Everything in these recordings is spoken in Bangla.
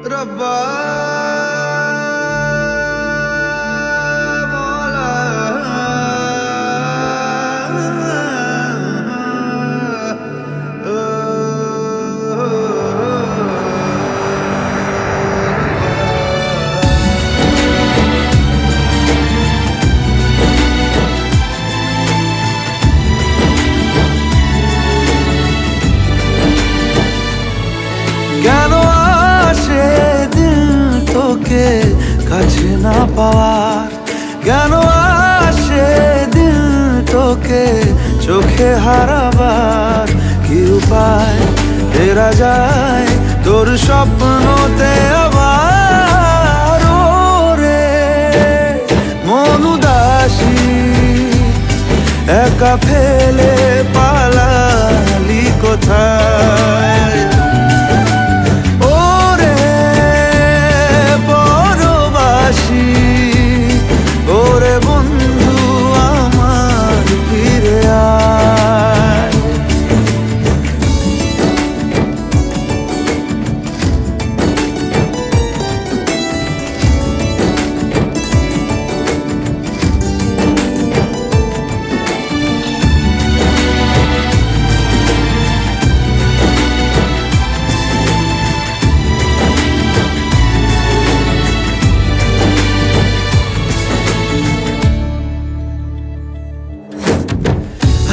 रब्बा मौला কেন আসে দিল তোকে কাছে না পাওয়ার, কেন আসে দিল তোকে চোখে হারাবার, কি উপায় ফেরা যায় তোর স্বপ্নতে আবার। ওরে মন উদাসী একা ফেলে পালালি কোথায়, ওরে বন্ধু আমার ফিরে আয়।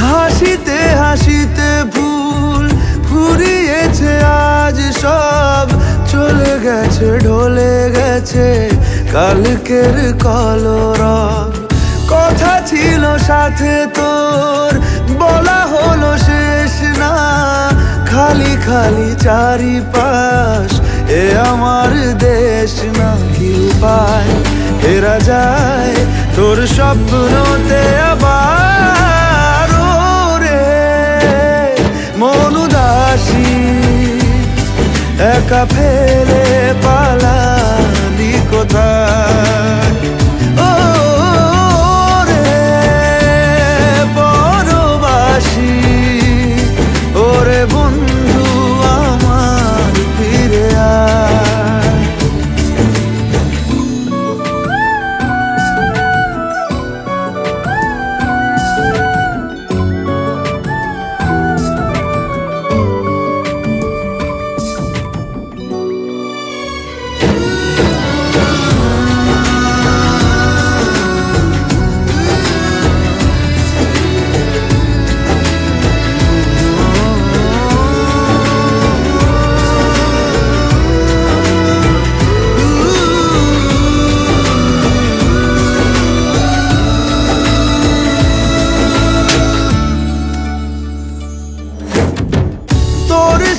হাসিতে হাসিতে ভুল ফুরিয়েছে আজ সব, চলে গেছে ঢলে গেছে কালকের কলরব। কথা ছিল সাথে তোর বলা হলো শেষ না, খালি খালি চারিপাশ এ আমার দেশ না, কি উপায় ফেরা যায় তোর স্বপ্নতে আবার। মন উদাসী একা ফেলে পালালি কোথায়, ও রে পরবাসী ওরে বন্ধু আমার ফিরে আয়।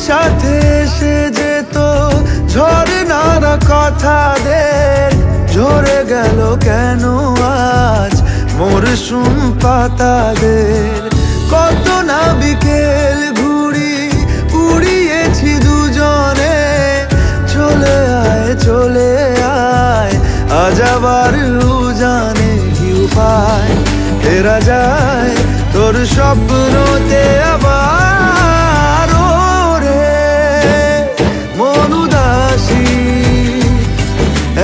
সাথে এসে যেত ঝরনার কথাদের, ঝরে গেল কেন আজ মরশুম পাতাদের। কত না বিকেল ঘুড়ি উড়িয়েছি দুজনে, চলে আয় আজ আবার উজানে, কি উপায় ফেরা যায় তোর স্বপ্নতে আবার।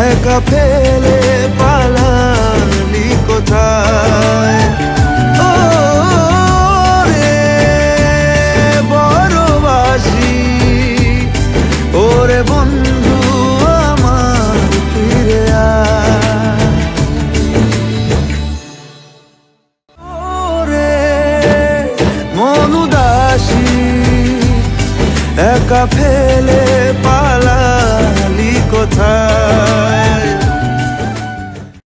একা ফেলে পালালি কোথায়, ও রে বড়বাসী ওরে বন্ধু আমার ফিরে আয়। ওরে মন উদাসী একা ফেলে